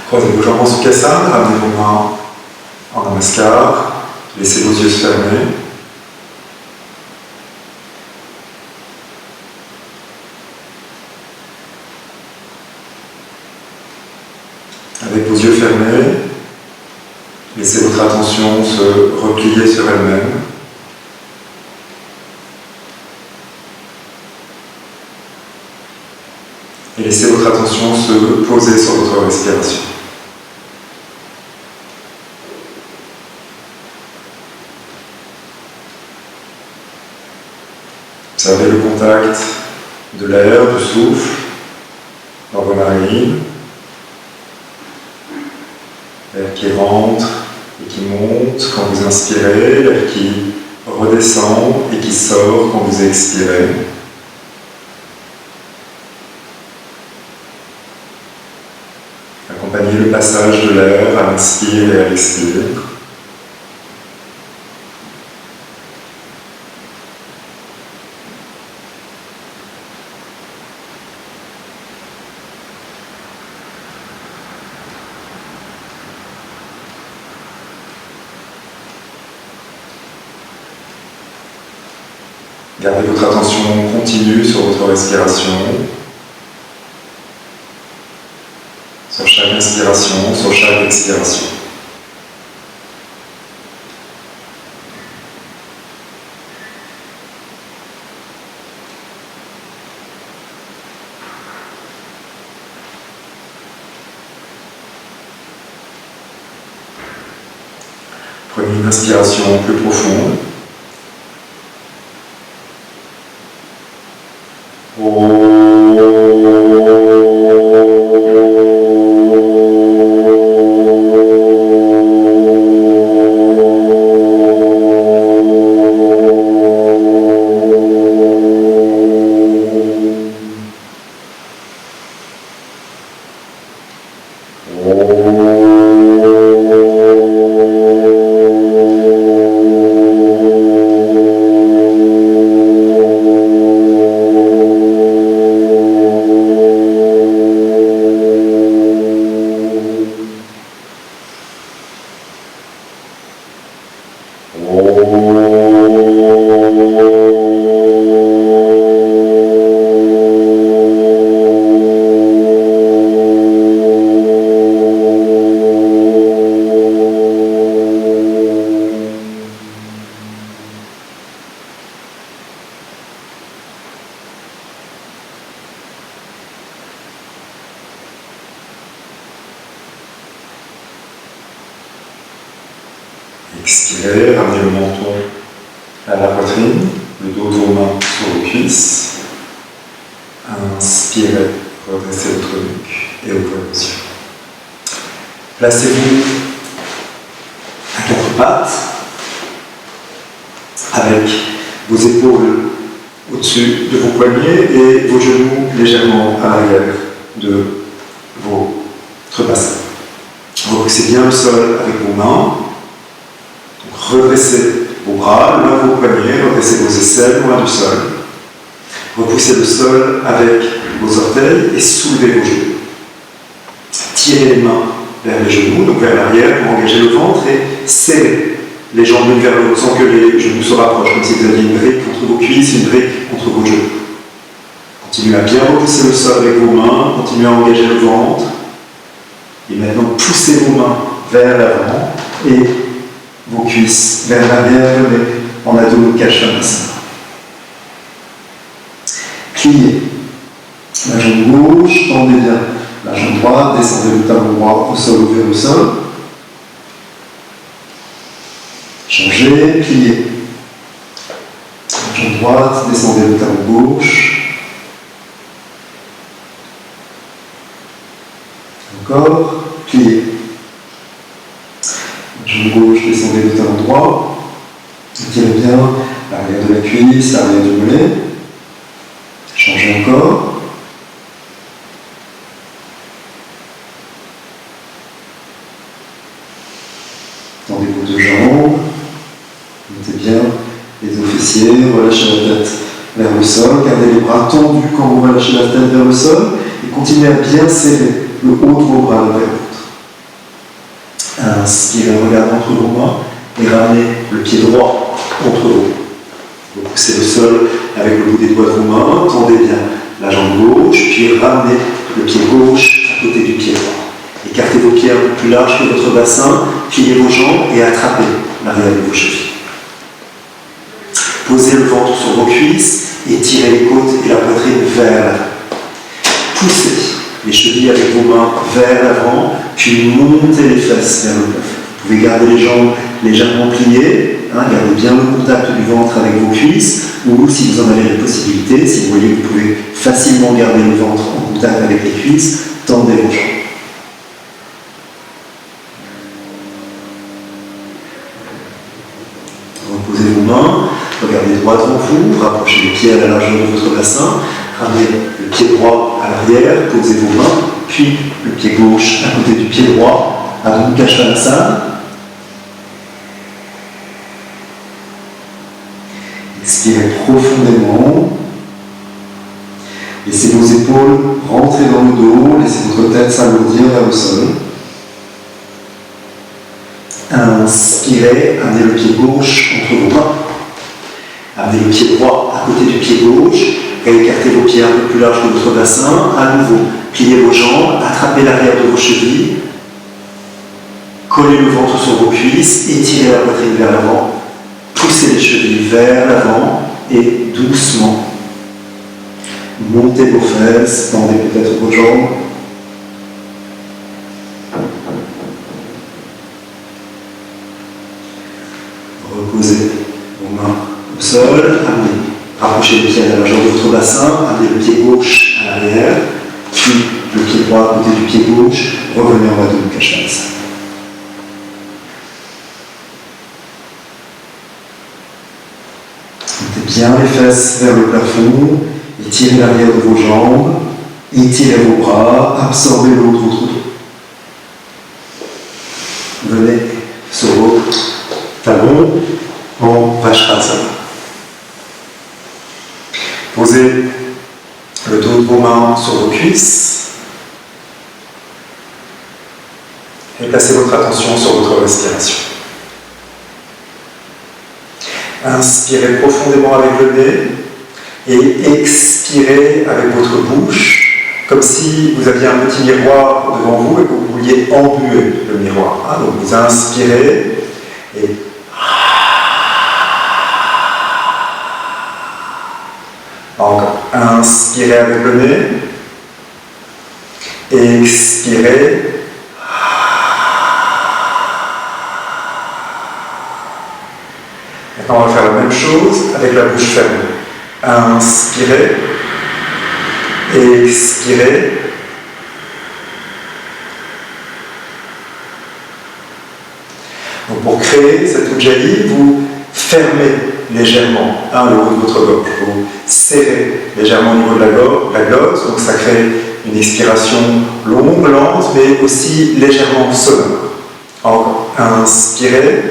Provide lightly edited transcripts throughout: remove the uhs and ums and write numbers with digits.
Croisez vos jambes en Sukhasana, ramenez vos mains en Namaskar, laissez vos yeux se fermer. Avec vos yeux fermés, laissez votre attention se replier sur elle-même. Et laissez votre attention se poser sur votre respiration. Observez le contact de l'air, du souffle dans vos narines. L'air qui rentre et qui monte quand vous inspirez, l'air qui redescend et qui sort quand vous expirez. Accompagnez le passage de l'air à l'inspire et à l'expire. Gardez votre attention continue sur votre respiration, sur chaque inspiration, sur chaque expiration. Prenez une inspiration plus profonde. Expirez, ramenez le menton à la poitrine, le dos de vos mains sur vos cuisses. Inspirez, redressez votre nuque et ouvrez vos yeux. Placez-vous à quatre pattes, avec vos épaules au-dessus de vos poignets et vos genoux légèrement à l'arrière de votre bassin. Repoussez bien le sol avec vos mains. Redressez vos bras, loin de vos poignets, redressez vos aisselles, loin du sol. Repoussez le sol avec vos orteils et soulevez vos genoux. Tirez les mains vers les genoux, donc vers l'arrière, pour engager le ventre et serrez les jambes l'une vers l'autre sans que les genoux se rapprochent, comme si vous aviez une brique contre vos cuisses, une brique contre vos genoux. Continuez à bien repousser le sol avec vos mains, continuez à engager le ventre. Et maintenant, poussez vos mains vers l'avant et vos cuisses vers l'arrière, mais en Adho Utkatasana. Pliez la jambe gauche, tendez bien la jambe droite, descendez le talon droit au sol ou vers le sol. Changez, pliez la jambe droite, descendez le talon gauche. Encore, pliez. Jambe gauche, descendez le talon droit. Tirez bien l'arrière de la cuisse, l'arrière du mollet. Changez encore. Tendez vos deux jambes. Montez bien les dos fessiers. Relâchez la tête vers le sol. Gardez les bras tendus quand vous relâchez la tête vers le sol. Et continuez à bien serrer le haut de vos bras l'un vers l'autre. Inspirez en regardant entre vos mains et ramenez le pied droit entre vous. Vous poussez le sol avec le bout des doigts de vos mains, tendez bien la jambe gauche, puis ramenez le pied gauche à côté du pied droit. Écartez vos pieds un peu plus larges que votre bassin, pliez vos jambes et attrapez l'arrière de vos chevilles. Posez le ventre sur vos cuisses et tirez les côtes et la poitrine vers l'avant. Poussez les chevilles avec vos mains vers l'avant, puis montez les fesses vers le plafond. Vous pouvez garder les jambes légèrement pliées, gardez bien le contact du ventre avec vos cuisses, ou si vous en avez la possibilité, si vous voyez que vous pouvez facilement garder le ventre en contact avec les cuisses, tendez vos jambes. Reposez vos mains, regardez droit devant vous, rapprochez les pieds à la largeur de votre bassin, ramenez le pied droit à l'arrière, posez vos mains, puis le pied gauche à côté du pied droit, Adho Mukha Svanasana. Expirez profondément. Laissez vos épaules rentrer dans le dos, laissez votre tête s'alourdir vers le sol. Inspirez, amenez le pied gauche entre vos mains. Amenez le pied droit à côté du pied gauche. Écartez vos pieds un peu plus larges que votre bassin. À nouveau, pliez vos jambes, attrapez l'arrière de vos chevilles. Collez le ventre sur vos cuisses, étirez la poitrine vers l'avant. Poussez les chevilles vers l'avant et doucement montez vos fesses, tendez peut-être vos jambes. Reposez vos mains au sol, rapprochez les pieds à la largeur de votre bassin, amenez le pied gauche à l'arrière, puis le pied droit à côté du pied gauche, revenez en Adho Mukha Svanasana. Montez bien les fesses vers le plafond, étirez l'arrière de vos jambes, étirez vos bras, absorbez l'eau de votre dos. Venez sur vos talons en Vrksasana. Posez le dos de vos mains sur vos cuisses et placez votre attention sur votre respiration. Inspirez profondément avec le nez et expirez avec votre bouche, comme si vous aviez un petit miroir devant vous et que vous vouliez embuer le miroir. Donc vous inspirez et encore. Inspirez avec le nez, expirez. Maintenant, on va faire la même chose avec la bouche fermée. Inspirez, expirez. Donc pour créer cette Ujjayi, vous fermez légèrement le haut de votre gorge. Vous serrez légèrement au niveau de la glotte, donc ça crée une expiration longue, lente, mais aussi légèrement sonore. Encore. Inspirez.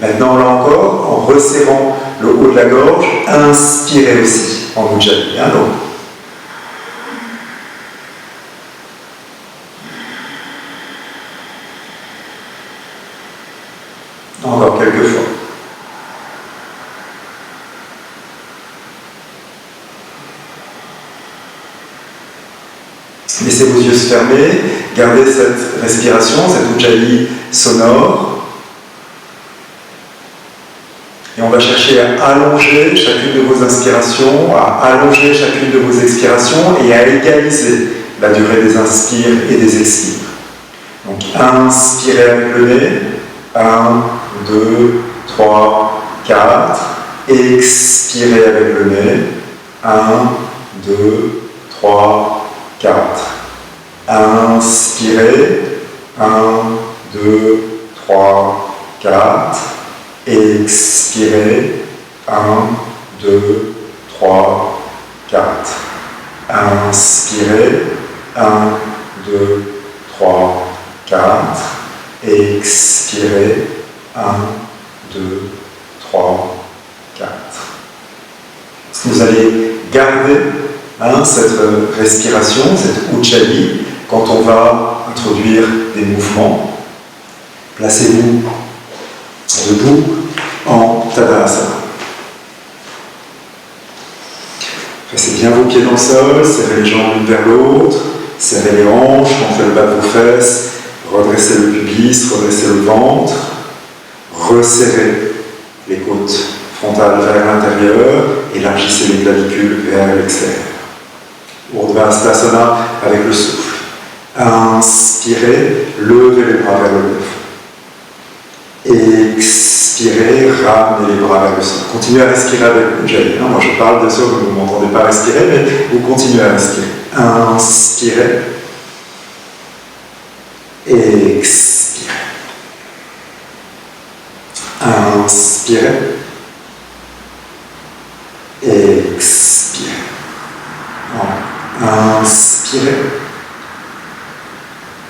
Maintenant, là encore, en resserrant le haut de la gorge, inspirez aussi en Ujjayi. Donc, encore quelques fois. Laissez vos yeux se fermer, gardez cette respiration, cette Ujjayi sonore. Et on va chercher à allonger chacune de vos inspirations, à allonger chacune de vos expirations et à égaliser la durée des inspires et des expires. Donc inspirez avec le nez, 1, 2, 3, 4. Expirez avec le nez, 1, 2, 3, 4. Inspirez, 1, 2, 3, 4. Expirez, 1, 2, 3, 4. Inspirez, 1, 2, 3, 4. Expirez, 1, 2, 3, 4. Vous allez garder cette respiration, cette ujjayi, quand on va introduire des mouvements. Placez-vous debout en Tadasana. Pressez bien vos pieds dans le sol, serrez les jambes l'une vers l'autre, serrez les hanches, montrez le bas de vos fesses, redressez le pubis, redressez le ventre, resserrez les côtes frontales vers l'intérieur, élargissez les clavicules vers l'extérieur. Urdhva Hastasana avec le souffle. Inspirez, levez les bras vers le plafond. Expirez, ramenez les bras vers le sol. Continuez à respirer avec Ujjayi. Moi je parle, bien sûr, vous ne m'entendez pas respirer, mais vous continuez à respirer. Inspirez. Expirez. Inspirez. Expirez. Inspirez.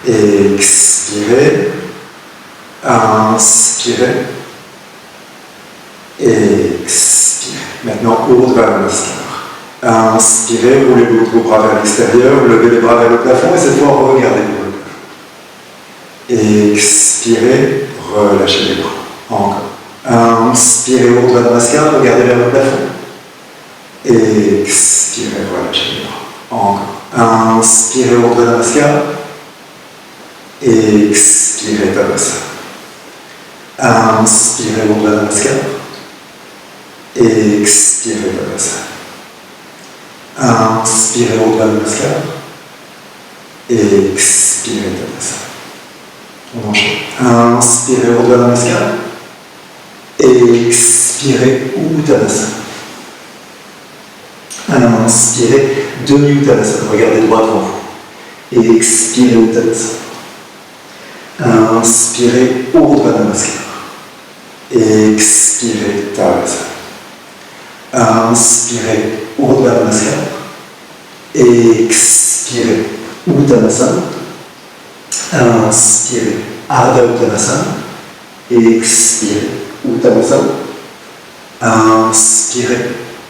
Expirez. Inspirez. Expirez. Maintenant, Urdhva Namaskar. Inspirez, roulez vos bras vers l'extérieur, levez les bras vers le plafond et cette fois regardez pour le plafond. Expirez, relâchez les bras. Encore. Inspirez, Urdhva Namaskar, regardez vers le plafond. Expirez, relâchez les bras. Encore. Inspirez, Urdhva Namaskar. Expirez, Tadasana. Inspirez, Urdhva Namaskar. Expirez, Tadasana. Inspirez, Urdhva Namaskar. Expirez, Tadasana. On enchaîne. Inspirez, Urdhva Namaskar. Expirez, Uttanasana. Inspirez, demi-Uttanasana. Regardez droit devant vous. Expirez, Uttanasana. Inspirez, Urdhva Namaskar. Expirez, Tadasana. Inspirez, Urdhva Namaskar. Expirez, Uttanasana. Inspirez, Ardha Uttanasana. Expirez, Uttanasana. Inspirez,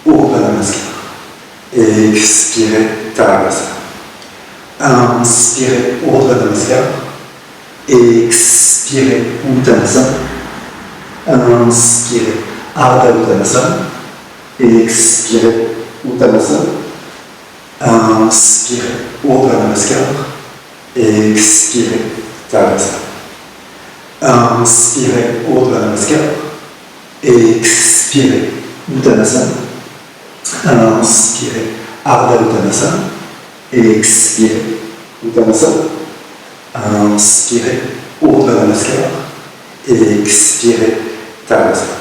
Urdhva Namaskar. Expirez, Tadasana. Inspirez, Urdhva Namaskar. Expirez, Uttanasana. Inspirez, Ardha Uttanasana. Expirez, Uttanasana. Inspirez, Urdhva Namaskar. Expirez, Tadasana. Inspirez, Urdhva Namaskar. Expirez, Uttanasana. Inspirez, Ardha Uttanasana. Expirez, Uttanasana. Inspirez, Urdhva Namaskar. Expirez, Tadasana.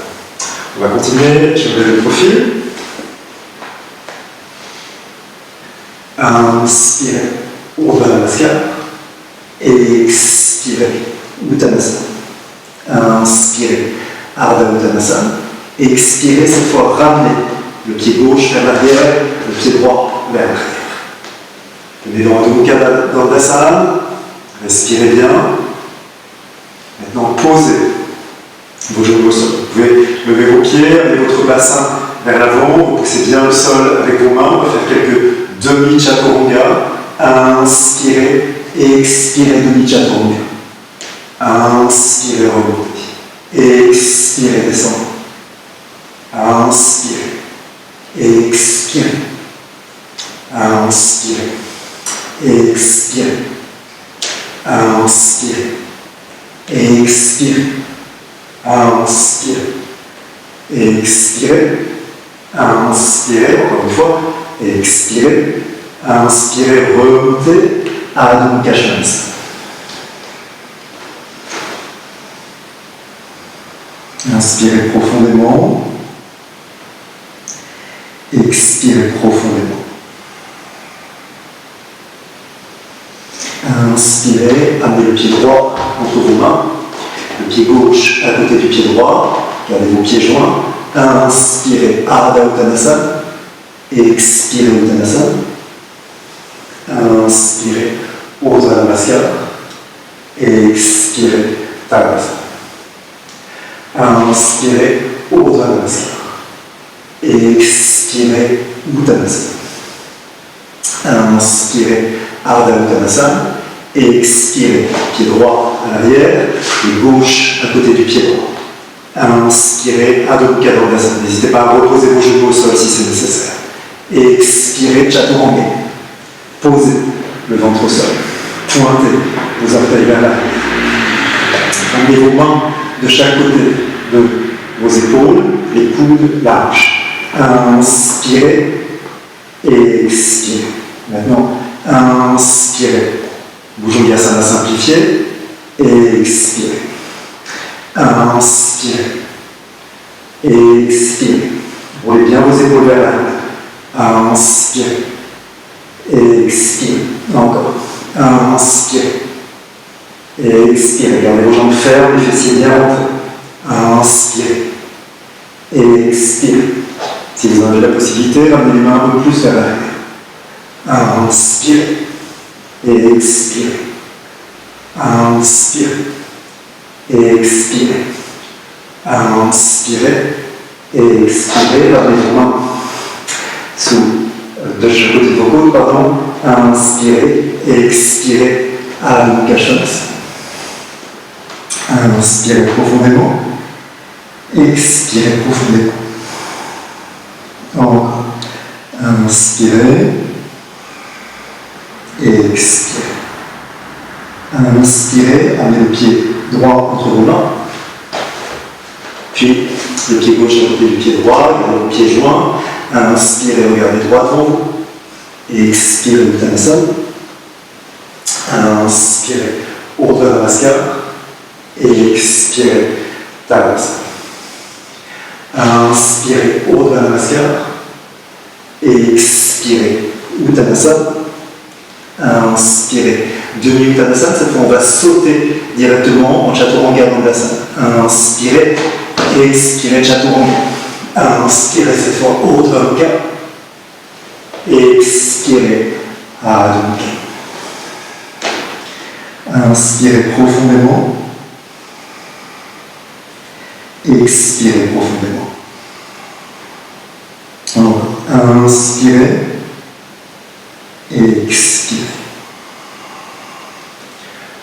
On va continuer, je vais le profil. Inspirez, Urdhva Namaskar. Expirez, Uttanasana. Inspirez, Ardha Uttanasana. Expirez, cette fois ramenez le pied gauche vers l'arrière, le pied droit vers l'arrière. Tenez dans le cadre dans la salle. Respirez bien. Maintenant, posez vos genoux au sol. Vous pouvez lever vos pieds, amener votre bassin vers l'avant, vous poussez bien le sol avec vos mains. On va faire quelques demi-chaturanga. Inspirez, expirez, demi-chaturanga. Inspirez, remontez. Expirez, descendez. Inspirez, expirez. Inspirez, expirez. Inspirez, expirez. Inspirez, expirez. Inspirez, encore une fois. Expirez. Inspirez, remontez. Adho Mukha Svanasana. Inspirez profondément. Expirez profondément. Inspirez, amenez le pied droit entre vos mains, le pied gauche à côté du pied droit, gardez vos pieds joints. Inspirez, Ardha Uttanasana. Expirez, Uttanasana. Inspirez, Urdhva Namaskar. Expirez, Tadasana. Inspirez, Urdhva Namaskar. Expirez, Uttanasana. Inspirez, Ardha Uttanasana. Expirez, pied droit à l'arrière, et gauche à côté du pied droit. Inspirez, Adho Mukha Dandasana. N'hésitez pas à reposer vos genoux au sol si c'est nécessaire. Expirez, Chaturanga. Posez le ventre au sol. Pointez vos orteils vers l'arrière. Amenez vos mains de chaque côté de vos épaules, les coudes larges. Inspirez, expirez. Maintenant, inspirez. Bhujangasana simplifié. Expirez. Inspirez. Expirez. Roulez bien vos épaules vers l'arrière. Inspirez. Expirez. Encore. Inspirez. Expirez. Gardez vos jambes fermes, les fessiers bien rentrés. Inspirez. Expirez. Si vous en avez la possibilité, ramenez les mains un peu plus vers l'arrière. Inspirez. Expirez. Inspirez. Expirez. Inspirez. Expirez. Ramenez vos mains de chaque côté de vos côtes, pardon. Inspirez. Expirez. Adho Mukha Svanasana. Inspirez profondément. Expirez profondément. Encore. Inspirez. Expirez. Inspirez, amenez le pied droit entre vos mains. Puis le pied gauche à côté du pied droit, gardez le pied joint. Inspirez, regardez droit devant vous. Expirez, Uttanasana. Inspirez, Urdhva Namaskar. Expirez, Tadasana. Inspirez, Urdhva Namaskar. Expirez, Uttanasana. Inspirez. Demi-Uttanasana, cette fois on va sauter directement en Chaturanga Dandasana. Inspirez, expirez Chaturanga. Inspirez cette fois Urdhva Mukha. Expirez Adho Mukha. Inspirez profondément. Expirez profondément. Encore. Inspirez. Expirez.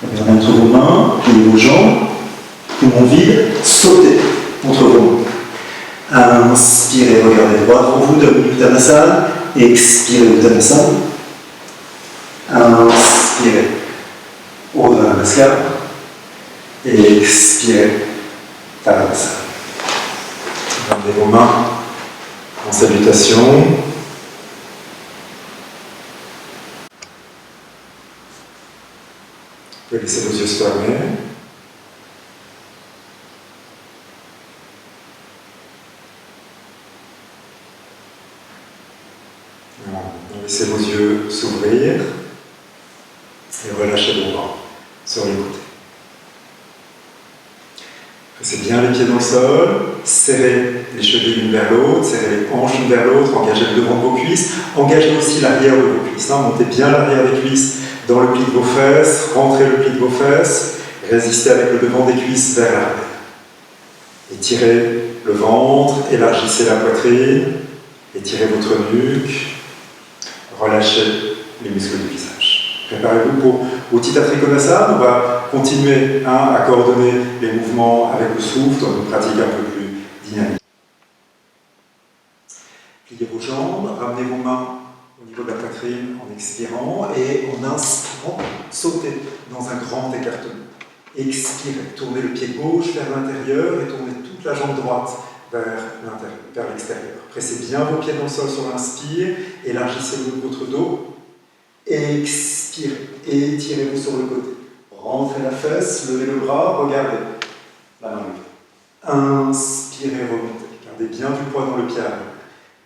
Regardez entre vos mains, pliez vos jambes, poumons vides, sautez entre vos mains. Inspirez, regardez droit devant vous, Demi-Uttanasana. Expirez, Uttanasana. Inspirez, Urdhva Namaskar. Expirez, Tadasana. Regardez vos mains en salutation. Vous pouvez laisser vos yeux se fermer. Voilà. Laissez vos yeux s'ouvrir et relâchez vos bras sur les côtés. Pressez bien les pieds dans le sol, serrez les chevilles l'une vers l'autre, serrez les hanches l'une vers l'autre, engagez le devant de vos cuisses, engagez aussi l'arrière de vos cuisses. Montez bien l'arrière des cuisses dans le pli de vos fesses, rentrez le pli de vos fesses, résistez avec le devant des cuisses vers l'arrière. Étirez le ventre, élargissez la poitrine, étirez votre nuque, relâchez les muscles du visage. Préparez-vous pour Utthita Trikonasana. On va continuer à coordonner les mouvements avec le souffle dans une pratique un peu plus dynamique. Pliez vos jambes, ramenez vos mains au niveau de la poitrine en expirant et en inspirant, sautez dans un grand écartement. Expirez, tournez le pied gauche vers l'intérieur et tournez toute la jambe droite vers l'extérieur. Pressez bien vos pieds dans le sol sur l'inspire, élargissez votre dos. Expirez, étirez-vous sur le côté. Rentrez la fesse, levez le bras, regardez la main levée. Inspirez, remontez. Gardez bien du poids dans le pied arrière.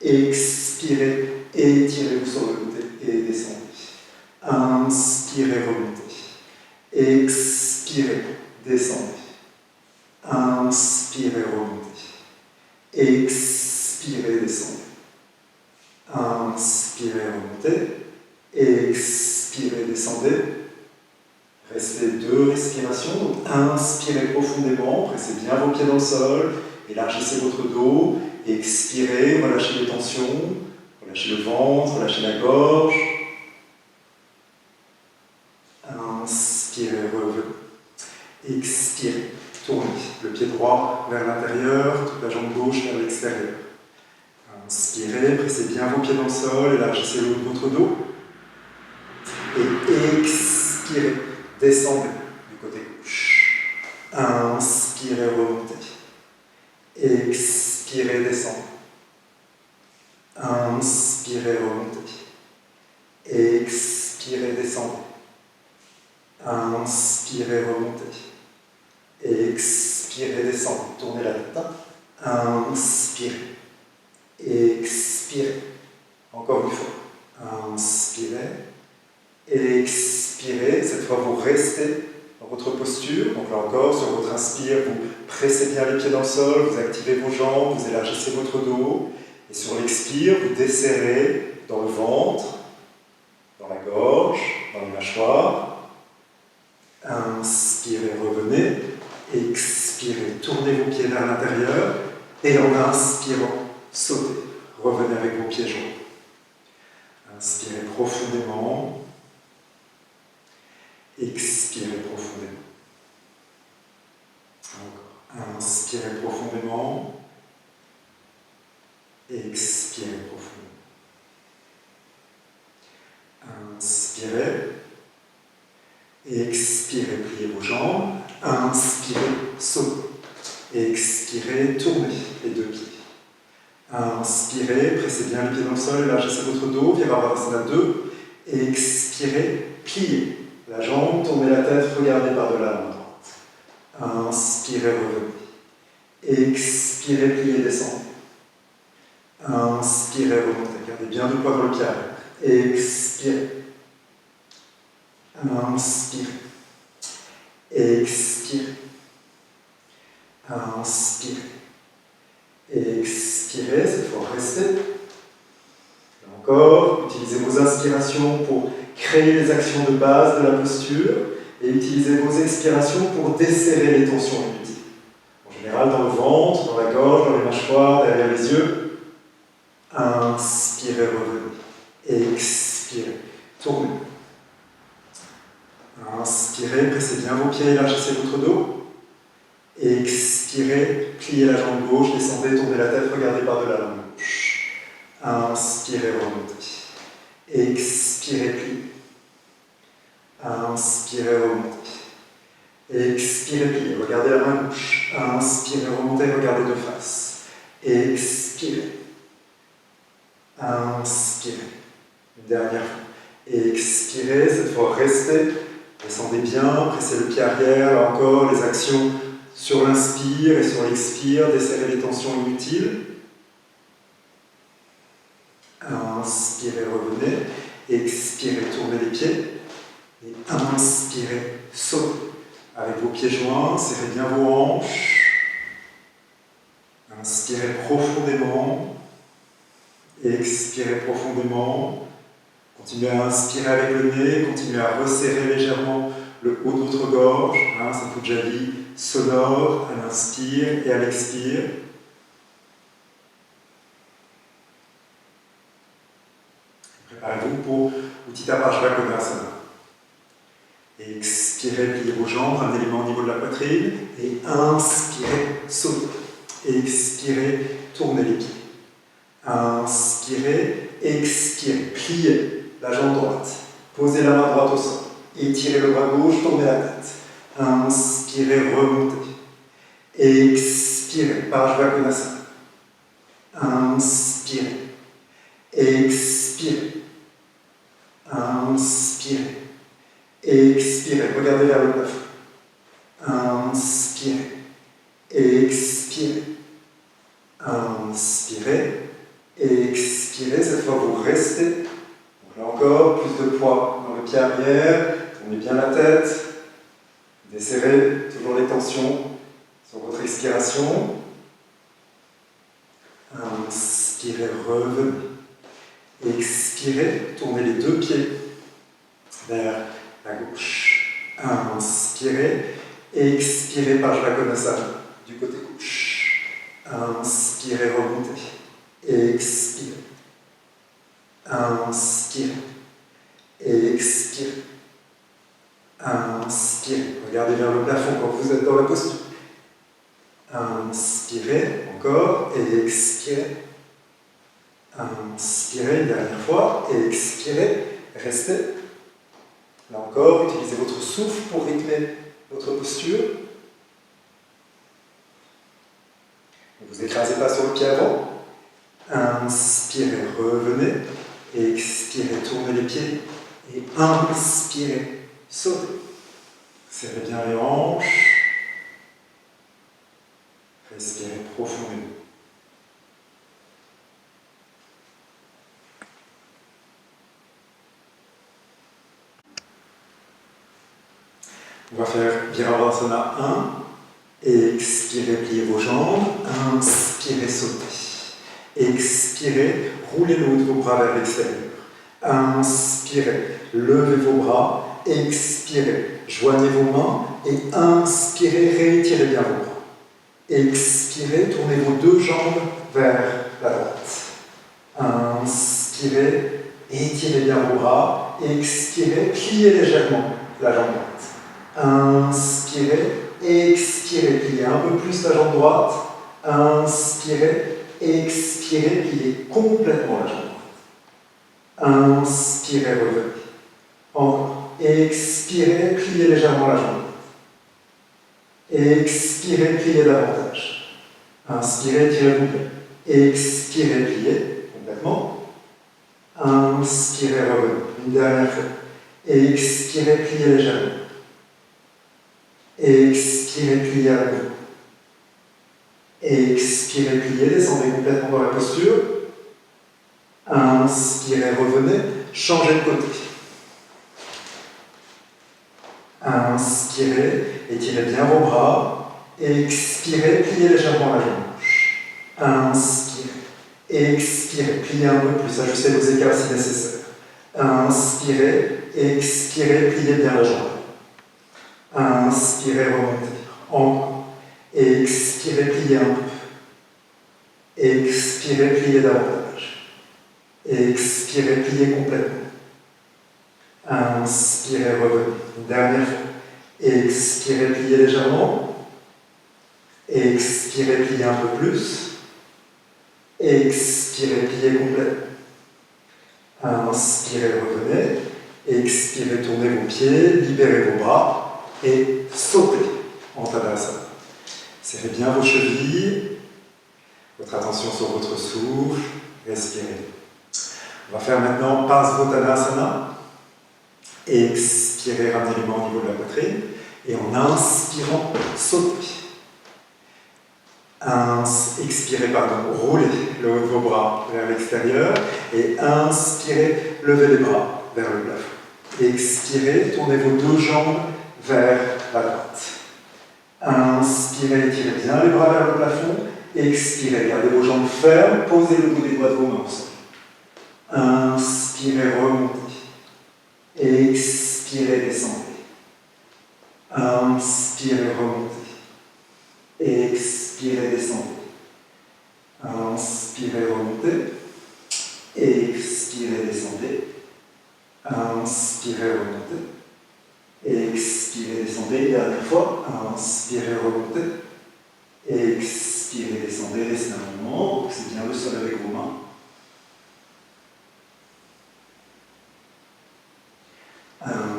Expirez, étirez-vous sur le côté et descendez. Inspirez, remontez. Expirez, descendez. Inspirez, remontez. Expirez, descendez. Inspirez, remontez. Expirez, descendez. Restez 2 respirations. Donc, inspirez profondément, pressez bien vos pieds dans le sol, élargissez votre dos. Expirez, relâchez les tensions, relâchez le ventre, relâchez la gorge. expirez. Tournez le pied droit vers l'intérieur, toute la jambe gauche vers l'extérieur. Inspirez, pressez bien vos pieds dans le sol, élargissez le haut de votre dos. Et expirez, descendez du côté gauche. Inspirez, remontez. Expirez, descendez. Inspirez, remontez. Expirez, descendez. Inspirez, remontez. Expirez, descendez. Tournez la tête. Inspirez. Expirez. Encore une fois. Inspirez. Expirez. Cette fois, vous restez dans votre posture. Donc là encore, sur votre inspire, vous pressez bien les pieds dans le sol, vous activez vos jambes, vous élargissez votre dos. Et sur l'expire, vous desserrez dans le ventre, dans la gorge, dans les mâchoires. Inspirez, revenez. Expirez, tournez vos pieds vers l'intérieur. Et en inspirant, sautez. Revenez avec vos pieds joints. Inspirez profondément. Expirez profondément. Encore. Inspirez profondément. Expirez profondément. Inspirez. Expirez, pliez vos jambes. Inspirez, sautez. Expirez, tournez les deux pieds. Inspirez, pressez bien les pieds dans le sol, élargissez votre dos, Virabhadrasana 2. Expirez, pliez la jambe, tournez la tête, regardez par-delà la main droite. Inspirez, revenez. Expirez, pliez, descendez. Inspirez, remontez. Gardez bien du poids dans le pied arrière. Expirez. Inspirez. Expirez. Inspirez. Expirez, cette fois restez. Là encore, utilisez vos inspirations pour créer les actions de base de la posture et utilisez vos expirations pour desserrer les tensions inutiles. En général, dans le ventre, dans la gorge, dans les mâchoires, derrière les yeux. Inspirez, revenez. Expirez, tournez. Inspirez, pressez bien vos pieds, élargissez votre dos. Expirez, pliez la jambe gauche, descendez, tournez la tête, regardez par-delà la main gauche. Inspirez, remontez. Expirez, pliez. Inspirez, remontez. Expirez, pliez, regardez la main gauche. Inspirez, remontez, regardez de face. Expirez. Inspirez. Une dernière fois. Expirez, cette fois restez. Descendez bien, pressez le pied arrière, là encore, les actions sur l'inspire et sur l'expire, desserrez les tensions inutiles. Inspirez, revenez. Expirez, tournez les pieds. Et inspirez, sautez. Avec vos pieds joints, serrez bien vos hanches. Inspirez profondément. Expirez profondément. Continuez à inspirer avec le nez, continuez à resserrer légèrement le haut de votre gorge, Sampujali sonore à l'inspire et à l'expire. Préparez-vous pour Utthita Parshvakonasana. Expirez, pliez vos jambes, ramenez les mains au niveau de la poitrine et inspirez, sautez. Expirez, tournez les pieds. Inspirez, expirez, pliez la jambe droite, posez la main droite au sol, étirez le bras gauche, tournez la tête. Inspirez, remontez. Expirez, Parshvakonasana. Inspirez. Expirez. Inspirez. Expirez. Regardez vers le plafond. Inspirez. Expirez. Inspirez. Expirez. Cette fois, vous restez. Donc là encore, plus de poids dans le pied arrière. Tournez bien la tête. Desserrez toujours les tensions sur votre expiration. Inspirez, revenez. Expirez, tournez les deux pieds vers la gauche. Inspirez, expirez, Parshvakonasana du côté gauche. Inspirez, remontez. Expirez. Inspirez. Expirez. Inspirez. Regardez vers le plafond quand vous Inspirez, encore, et expirez. Inspirez une dernière fois, et expirez, restez. Là encore, utilisez votre souffle pour rythmer votre posture. Ne vous écrasez pas sur le pied avant. Inspirez, revenez. Expirez, tournez les pieds. Et inspirez, sautez. Serrez bien les hanches. Respirez profondément. On va faire Virabhadrasana 1. Expirez, pliez vos jambes. Inspirez, sautez. Expirez, roulez le haut de vos bras vers l'extérieur. Inspirez, levez vos bras. Expirez, joignez vos mains. Et inspirez, réétirez bien vos bras. Expirez, tournez vos deux jambes vers la droite. Inspirez, étirez bien vos bras. Expirez, pliez légèrement la jambe droite. Inspirez, expirez, pliez un peu plus la jambe droite. Inspirez, expirez, pliez complètement la jambe droite. Inspirez, revenez. Encore. Expirez, pliez légèrement la jambe droite. Expirez, pliez davantage. Inspirez, tirez-vous bien. Expirez, pliez complètement. Inspirez, revenez. Une dernière fois. Expirez, pliez légèrement. Expirez, pliez à nouveau. Expirez, pliez, descendez complètement dans la posture. Inspirez, revenez, changez de côté. Inspirez, étirez bien vos bras. Expirez, pliez légèrement la jambe gauche. Inspirez, expirez, pliez un peu plus, ajustez vos écarts si nécessaire. Inspirez, expirez, pliez bien la jambe. Inspirez, remontez. Encore. Expirez, pliez un peu. Expirez, pliez davantage. Expirez, pliez complètement. Inspirez, revenez. Une dernière fois. Expirez, pliez légèrement. Expirez, pliez un peu plus. Expirez, pliez complètement. Inspirez, revenez. Expirez, tournez vos pieds, libérez vos bras. Et sautez en Tadasana. Serrez bien vos chevilles, votre attention sur votre souffle, respirez. On va faire maintenant Parsvottanasana. Expirez, ramenez les mains au niveau de la poitrine. Et en inspirant, sautez. Expirez, roulez le haut de vos bras vers l'extérieur. Et inspirez, levez les bras vers le plafond. Expirez, tournez vos deux jambes vers la droite. Inspirez, étirez bien les bras vers le plafond. Expirez, gardez vos jambes fermes, posez le bout des doigts de vos mains au sol. Inspirez, remontez. Expirez, descendez. Inspirez, remontez. Expirez, descendez. Inspirez, remontez. Expirez, descendez. Inspirez, remontez. Expirez, descendez, dernière fois. Inspirez, remontez. Expirez, descendez, restez un moment. C'est bien le sol avec vos mains.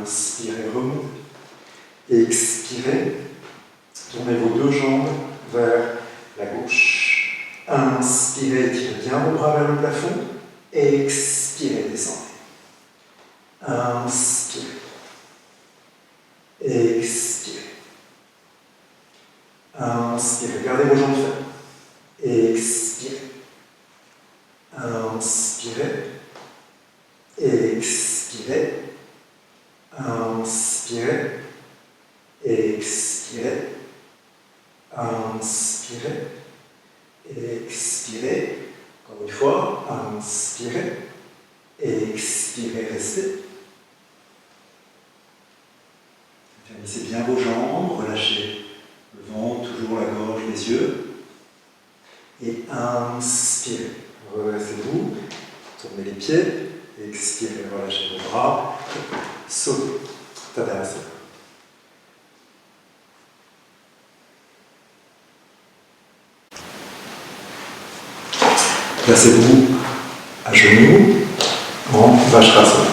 Inspirez, remontez. Expirez. Tournez vos deux jambes vers la gauche. Inspirez, tirez bien vos bras vers le plafond. Expirez, descendez. Inspirez. Expirez. Inspirez. Gardez vos jambes fermes. Expirez. Inspirez. Expirez. Inspirez. Expirez. Inspirez. Expirez. Encore une fois. Inspirez. Expirez. Restez. Fermez bien vos jambes, relâchez le ventre, toujours la gorge, les yeux. Et inspirez. Redressez-vous, tournez les pieds, expirez, relâchez vos bras, sautez. Tadasana. Placez-vous à genoux en Vajrasana.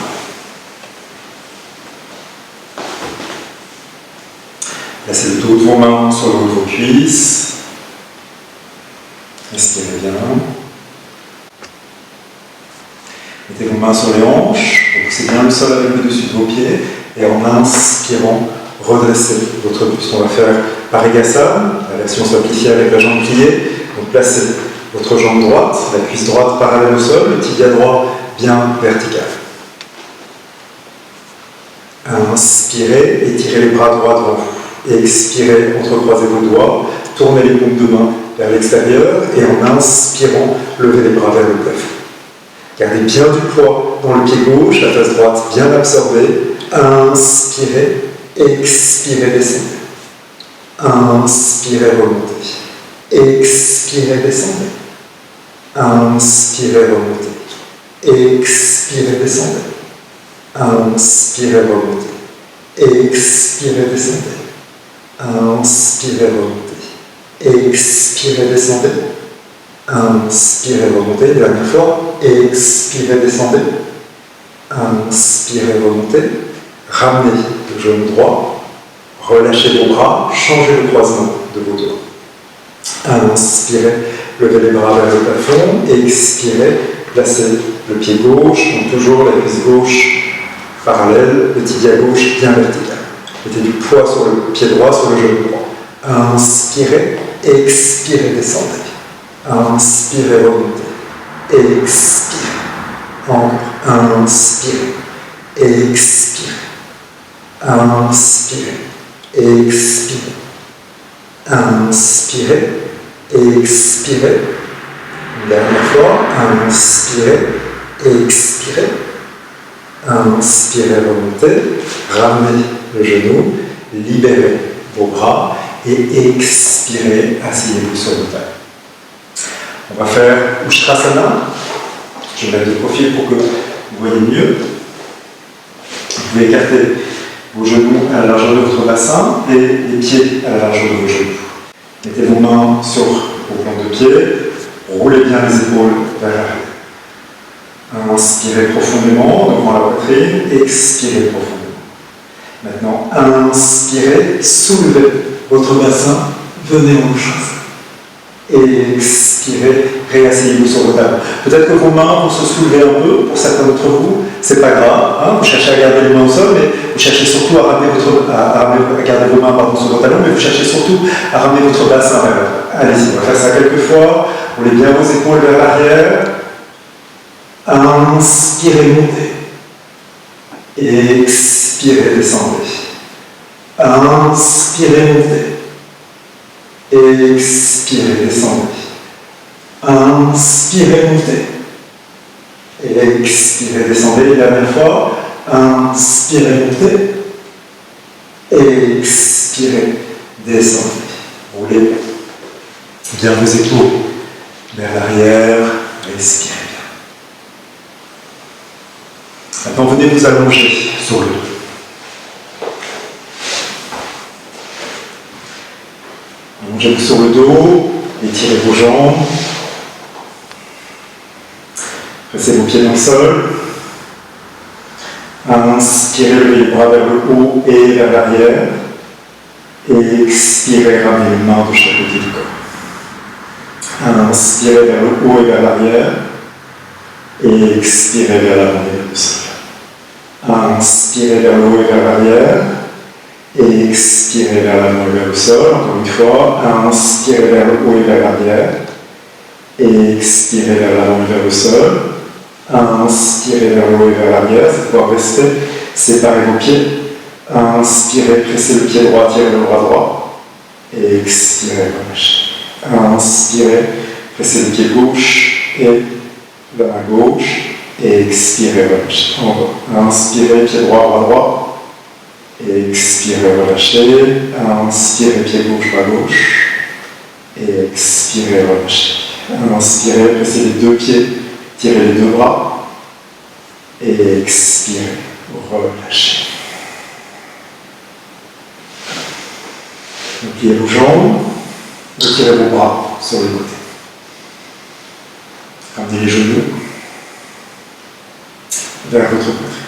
Placez le dos de vos mains sur le haut de vos cuisses. Respirez bien. Mettez vos mains sur les hanches, repoussez bien le sol avec le dessus de vos pieds et en inspirant, redressez votre buste. On va faire Parigasana, la version simplifiée avec la jambe pliée. Donc placez votre jambe droite, la cuisse droite parallèle au sol, le tibia droit bien vertical. Inspirez, étirez les bras droits devant vous. Expirez, entrecroisez vos doigts, tournez les paumes de main vers l'extérieur et en inspirant, levez les bras vers le plafond. Gardez bien du poids dans le pied gauche, la face droite bien absorbée. Inspirez, expirez, descendez. Inspirez, remontez. Expirez, descendez. Inspirez, remontez. Expirez, descendez. Inspirez, remontez. Expirez, descendez. Inspirez, remontez. Expirez, descendez. Inspirez, remontez. Dernière fois. Expirez, descendez. Inspirez, remontez. Ramenez le genou droit. Relâchez vos bras. Changez le croisement de vos doigts. Inspirez, levez les bras vers le plafond. Expirez, placez le pied gauche, donc toujours la cuisse gauche parallèle, le tibia gauche bien vertical. Mettez du poids sur le pied droit, sur le genou droit. Inspirez, expirez, descendez. Inspirez, remontez. Expirez. Encore. Inspirez. Expirez. Inspirez. Expirez. Inspirez. Expirez. Une dernière fois. Inspirez. Expirez. Inspirez, remontez. Ramenez le genou. Libérez vos bras. Et expirez. Asseyez-vous sur vos tailles. On va faire Ustrasana. Je vais mettre de profil pour que vous voyez mieux. Vous pouvez écarter vos genoux à la largeur de votre bassin et les pieds à la largeur de vos genoux. Mettez vos mains sur vos plantes de pied. Roulez bien les épaules vers l'arrière. Inspirez profondément devant la poitrine. Expirez profondément. Maintenant, inspirez, soulevez votre bassin. Venez en Ustrasana. Expirez, réasseyez-vous sur vos tables. Peut-être que vos mains vont se soulever un peu, pour certains d'entre vous, c'est pas grave, hein, vous cherchez à garder les mains au sol, mais vous cherchez surtout à garder vos mains sur vos talons, mais vous cherchez surtout à ramener votre bassin vers l'avant. Allez-y, on va faire ça quelques fois. Roulez bien vos épaules vers l'arrière. Inspirez, montez. Expirez, descendez. Inspirez, montez. Expirez, descendez. Inspirez, montez. Expirez, descendez. La dernière fois. Inspirez, montez. Expirez, descendez. Roulez bien vos épaules vers l'arrière. Respirez bien. Maintenant, venez vous allonger sur le dos. Allongez-vous sur le dos, étirez vos jambes, pressez vos pieds dans le sol, inspirez, levez les bras vers le haut et vers l'arrière, et expirez, ramenez les mains de chaque côté du corps. Inspirez vers le haut et vers l'arrière, et expirez vers l'avant et vers le sol. Inspirez vers le haut et vers l'arrière, et expirez vers l'avant et vers le sol, encore une fois. Inspirez vers le haut et vers l'arrière. Et expirez vers l'avant et vers le sol. Inspirez vers le haut et vers l'arrière. C'est pouvoir rester. Séparez vos pieds. Inspirez, pressez le pied droit, tirez le bras droit. Et expirez, relâchez. Inspirez, pressez le pied gauche et la main gauche. Et expirez, relâchez. Encore. Inspirez, pied droit, bras droit. Et expirez, relâchez. Inspirez, pied gauche, bras gauche. Et expirez, relâchez. Inspirez, pressez les deux pieds, tirez les deux bras. Et expirez, relâchez. Pliez vos jambes, retirez vos bras sur les côtés. Ramenez les genoux vers votre poitrine.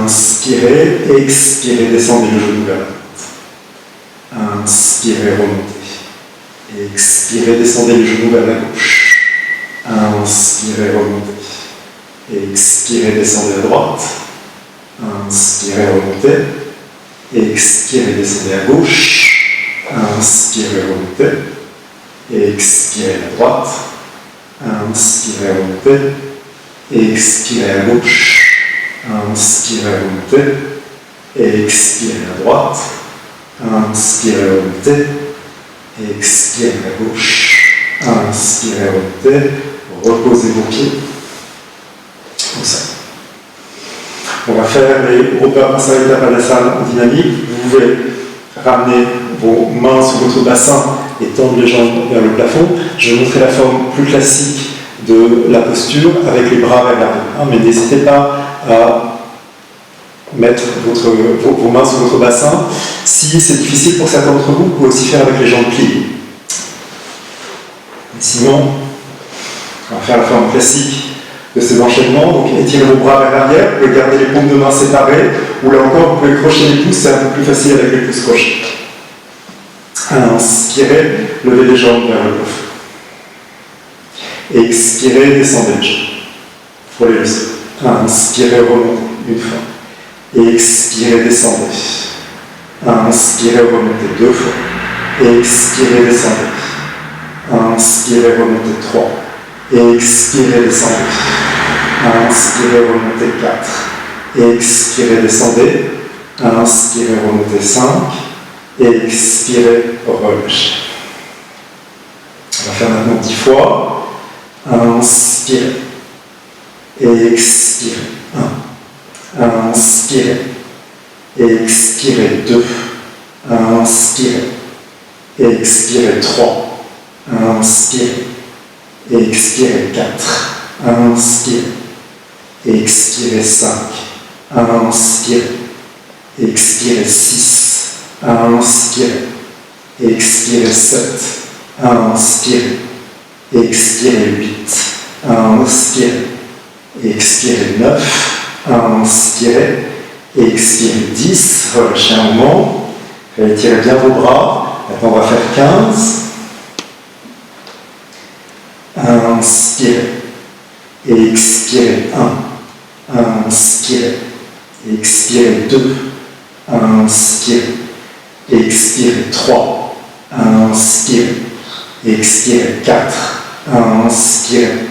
Inspirez, expirez, descendez le genou vers la droite. Inspirez, remontez. Expirez, descendez le genou vers la gauche. Inspirez, remontez. Expirez, descendez à droite. Inspirez, remontez. Expirez, descendez à gauche. Inspirez, remontez. Expirez à droite. Inspirez, remontez. Expirez à gauche. Inspirez, remontez. Expirez à droite. Inspirez, remontez. Expirez à gauche. Inspirez, remontez. Reposez vos pieds. Comme ça. On va faire les Upasarita Padasana en dynamique. Vous pouvez ramener vos mains sur votre bassin et tendre les jambes vers le plafond. Je vais montrer la forme plus classique de la posture avec les bras vers l'avant. Mais n'hésitez pas à mettre vos mains sur votre bassin. Si c'est difficile pour certains d'entre vous, vous pouvez aussi faire avec les jambes pliées. Sinon, on va faire la forme classique de ces enchaînements. Donc étirez vos bras vers l'arrière, vous pouvez garder les paumes de main séparées, ou là encore vous pouvez crocher les pouces, c'est un peu plus facile avec les pouces crochés. Inspirez, levez les jambes vers le plafond. Expirez, descendez les jambes. Frôlez le sol. Inspirez, remontez une fois. Expirez, descendez. Inspirez, remontez deux fois. Expirez, descendez. Inspirez, remontez trois. Expirez, descendez. Inspirez, remontez 4. Expirez, descendez. Inspirez, remontez 5. Expirez, relâchez. On va faire maintenant 10 fois. Inspirez. Expirez. 1. Inspirez. Expirez 2. Inspirez. Expirez 3. Inspirez. Expirez 4. Inspirez. Expirez 5. Inspirez. Expirez 6. Inspirez. Expirez 7. Inspirez. Expirez 8. Inspirez. Expirez 9. Inspirez. Expirez 10. Relâchez un moment. Étirez bien vos bras. Maintenant on va faire 15. Inspirez. Expirez 1. Inspirez. Expirez 2. Inspirez. Expirez 3. Inspirez. Expirez 4. Inspirez.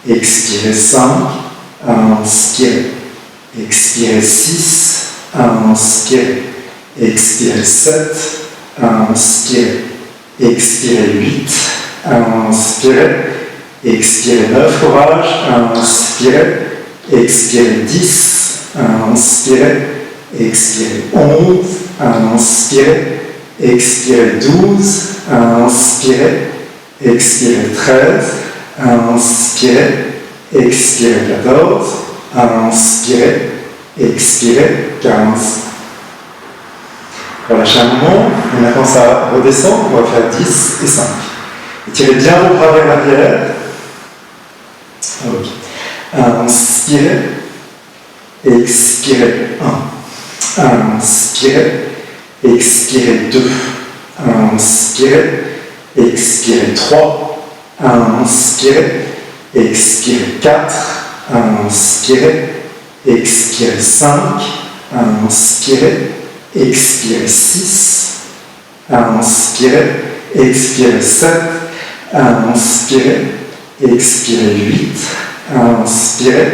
Expirez 5. Inspirez. Expirez 6. Inspirez. Expirez 7. Inspirez. Expirez 8. Inspirez. Expirez 9, courage. Inspirez. Expirez 10. Inspirez. Expirez 11. Inspirez. Expirez 12. Inspirez. Expirez 13. Inspirez. Expirez 14. Inspirez. Expirez 15. Relâchez un moment. Et maintenant ça redescend. On va faire 10 et 5. Étirez bien vos bras vers l'arrière. Okay. Inspirez. Expirez 1. Inspirez. Expirez 2. Inspirez. Expirez 3. Inspirez. Expirez 4. Inspirez. Expirez 5. Inspirez. Expirez 6. Inspirez. Expirez 7. Inspirez. Expirez 8. Inspirez.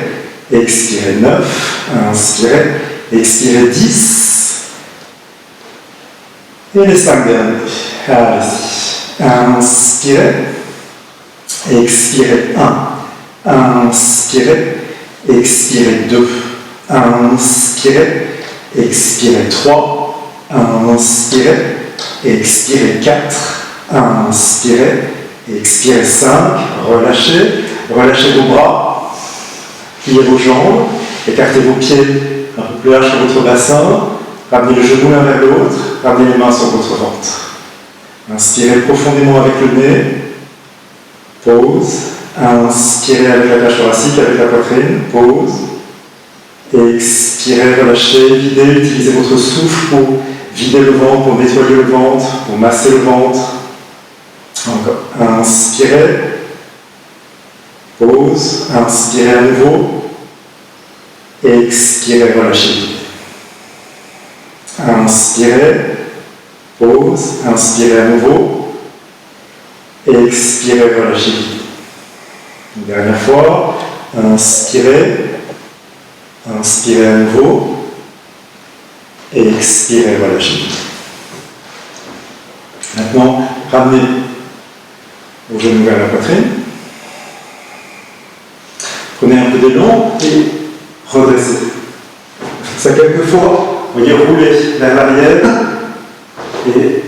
Expirez 9. Inspirez. Expirez 10. Et les 5 derniers. Allez-y. Inspirez. Expirez 1. Inspirez. Expirez 2. Inspirez. Expirez 3. Inspirez. Expirez 4. Inspirez. Expirez 5. Relâchez. Relâchez vos bras. Pliez vos jambes. Écartez vos pieds un peu plus large sur votre bassin. Ramenez le genou l'un vers l'autre. Ramenez les mains sur votre ventre. Inspirez profondément avec le nez. Pause. Inspirez avec la cage thoracique, avec la poitrine, pause. Expirez, relâchez, videz, utilisez votre souffle pour vider le ventre, pour nettoyer le ventre, pour masser le ventre. Encore. Inspirez, pause, inspirez à nouveau, expirez, relâchez. Inspirez, pause, inspirez à nouveau, expirez, relâchez. Une dernière fois, inspirez, inspirez à nouveau, expirez, relâchez. Maintenant, ramenez vos genoux vers la poitrine. Prenez un peu d'élan et redressez. Ça quelques fois, vous voyez, roulez vers l'arrière et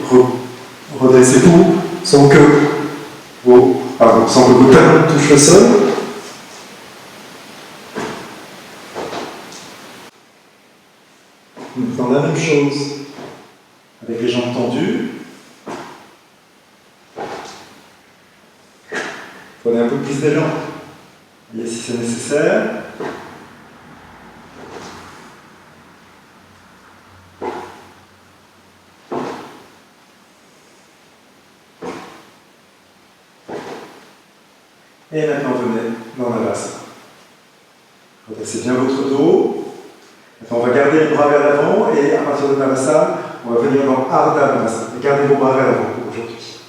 redressez-vous sans que vos talons touchent le sol. Nous faisons la même chose avec les jambes tendues. Prenez un peu plus d'élan. Voyez si c'est nécessaire. Et maintenant, venez dans Navasana. Redressez bien votre dos. Maintenant, on va garder les bras vers l'avant et à partir de Navasana, on va venir dans Ardha Navasana. Et gardez vos bras vers l'avant pour aujourd'hui.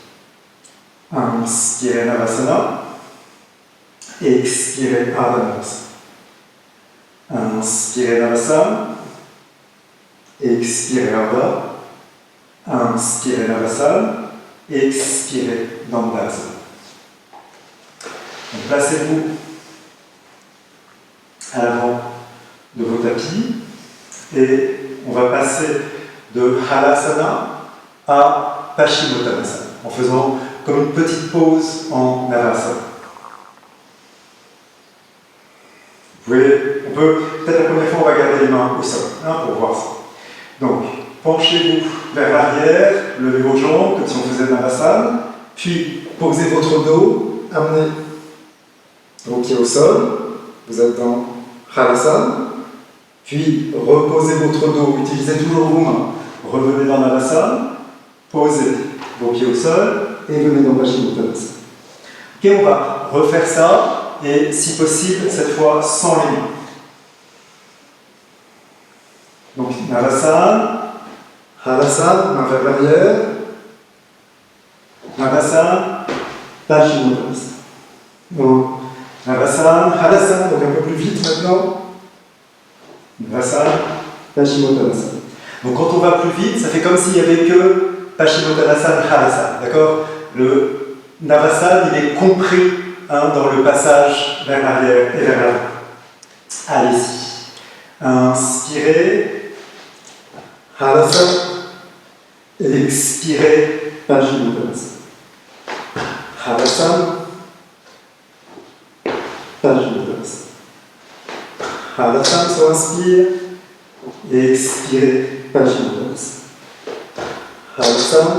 Inspirez Navasana. Expirez Ardha Navasana. Inspirez Navasana. Expirez Ardha. Inspirez Navasana. Expirez Dandasana. Donc, placez-vous à l'avant de vos tapis et on va passer de Halasana à Paschimottanasana en faisant comme une petite pause en Navasana. Peut-être la première fois on va garder les mains au sol pour voir ça. Donc penchez-vous vers l'arrière, levez vos jambes comme si on faisait Navasana, puis posez votre dos, amenez vos pieds au sol, vous êtes dans Halasana, puis reposez votre dos, utilisez toujours vos mains, revenez dans Navasana, posez vos pieds au sol et venez dans Paschimottanasana. Ok, on va refaire ça et si possible, cette fois sans les mains. Donc Navasana, Halasana, main vers l'arrière, Navasana, Paschimottanasana. Donc, Navasana, Halasana, donc un peu plus vite maintenant. Navasana, Paschimottanasana. Donc quand on va plus vite, ça fait comme s'il n'y avait que Paschimottanasana, Halasana. D'accord? Le Navasana, il est compris dans le passage vers l'arrière et vers l'avant. Allez-y. Inspirez, Halasana. Et expirez, Paschimottanasana. Halasana. Paschimottanasana. Halasana, se inspire et expirez, Paschimottanasana. Halasana,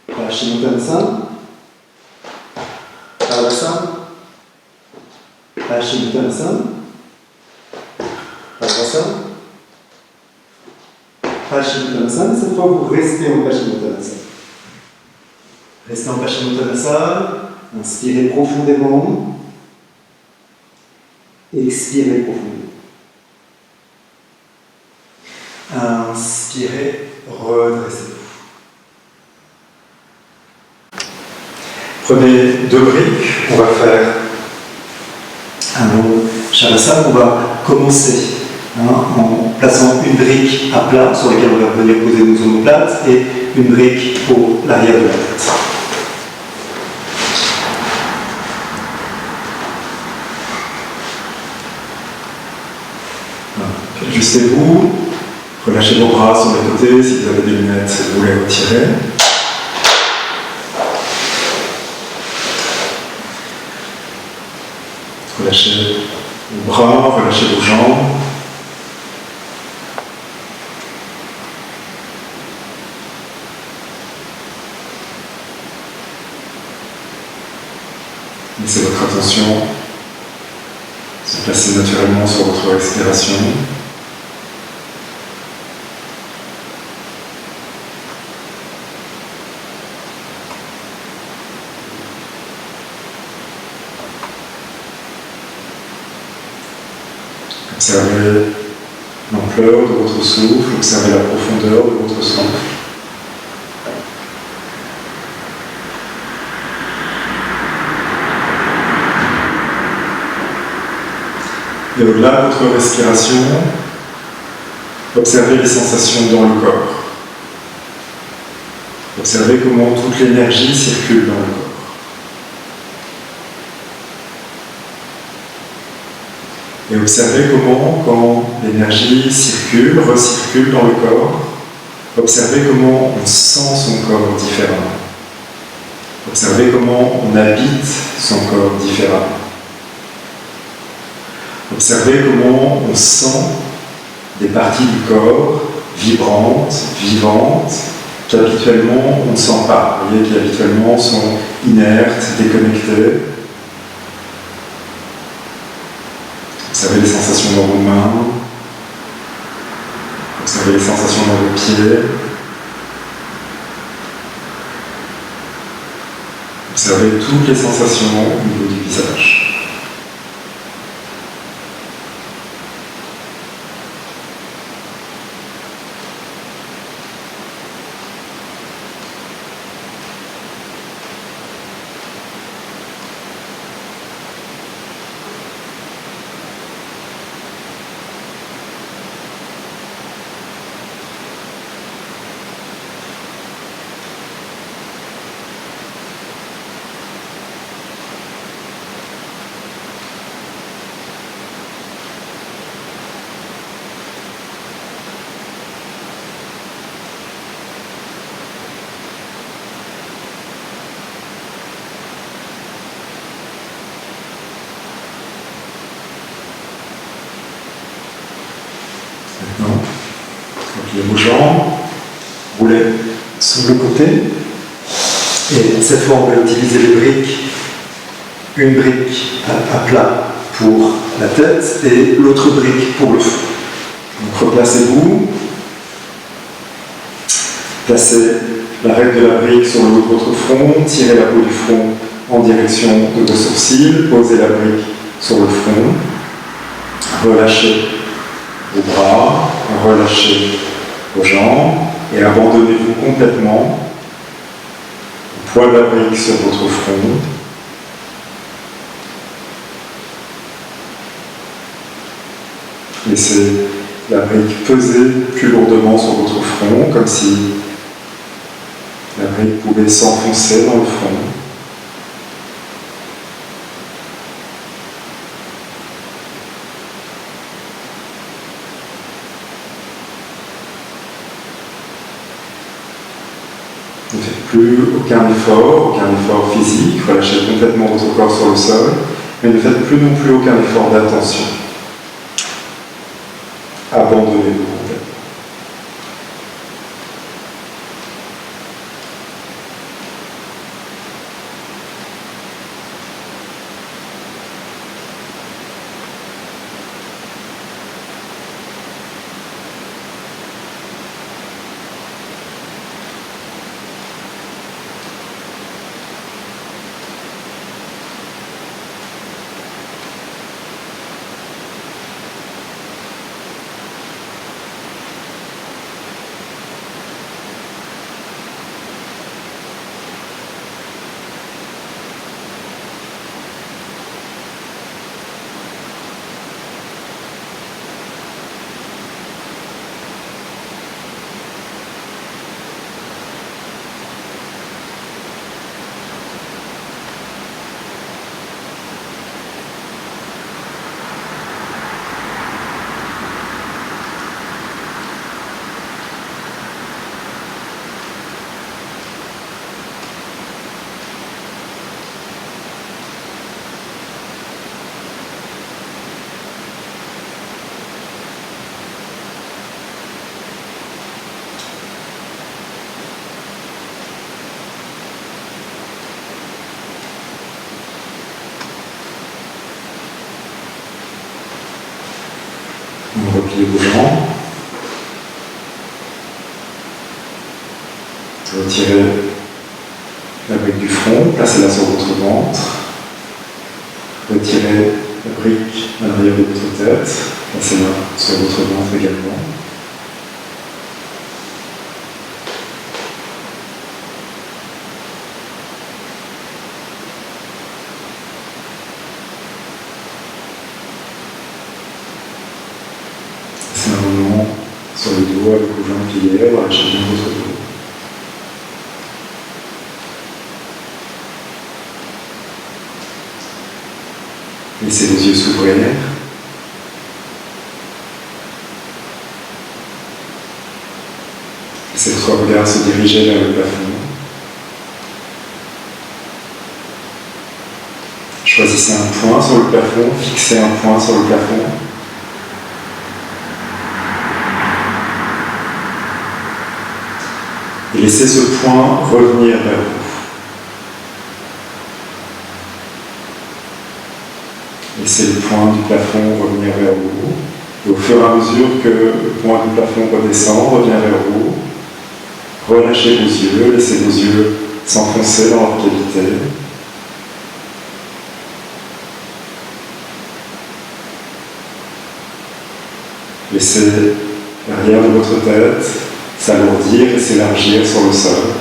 Paschimottanasana. Halasana, Paschimottanasana. Halasana, Paschimottanasana. Cette fois, vous restez en Paschimottanasana. Restez en Paschimottanasana. Inspirez profondément. Expirez profondément. Inspirez, redressez-vous. Prenez 2 briques, on va faire un long Shavasana. On va commencer en plaçant une brique à plat sur laquelle on va venir poser nos omoplates et une brique pour l'arrière de la tête. Ajustez-vous, relâchez vos bras sur les côtés, si vous avez des lunettes, vous les retirez. Relâchez vos bras, relâchez vos jambes. Laissez votre attention se placer naturellement sur votre respiration. Observez l'ampleur de votre souffle, observez la profondeur de votre souffle. Et au-delà de votre respiration, observez les sensations dans le corps. Observez comment toute l'énergie circule dans le corps. Et observez comment, quand l'énergie circule, recircule dans le corps, observez comment on sent son corps différemment. Observez comment on habite son corps différemment. Observez comment on sent des parties du corps vibrantes, vivantes, qu'habituellement on ne sent pas. Vous voyez, qui habituellement sont inertes, déconnectées. Observez les sensations dans vos mains. Observez les sensations dans vos pieds. Observez toutes les sensations au niveau du visage. Maintenant, repliez vos jambes, roulez sur le côté. Et cette fois, on va utiliser les briques. Une brique à plat pour la tête et l'autre brique pour le fond. Donc replacez-vous. Placez l'arête de la brique sur le haut de votre front, tirez la peau du front en direction de vos sourcils, posez la brique sur le front, relâchez vos bras, relâchez vos jambes et abandonnez-vous complètement au poids de la brique sur votre front. Laissez la brique peser plus lourdement sur votre front, comme si la brique pouvait s'enfoncer dans le front. Ne faites plus aucun effort physique, relâchez complètement votre corps sur le sol, mais ne faites plus non plus aucun effort d'attention. Abandonnez-vous complètement. déroulant. Retirez la brique du front, placez-la sur votre ventre. Retirez la brique à l'arrière de votre tête, placez-la sur votre ventre également. C'est un moment sur le dos avec vos jambes pliées, relâchez bien votre dos. Laissez vos yeux s'ouvrir. Laissez votre regard se diriger vers le plafond. Choisissez un point sur le plafond, fixez un point sur le plafond. Et laissez ce point revenir vers vous. Laissez le point du plafond revenir vers vous. Et au fur et à mesure que le point du plafond redescend, revient vers vous, relâchez vos yeux, laissez vos yeux s'enfoncer dans leur cavité. Laissez l'arrière de votre tête s'alourdir et s'élargir sur le sol.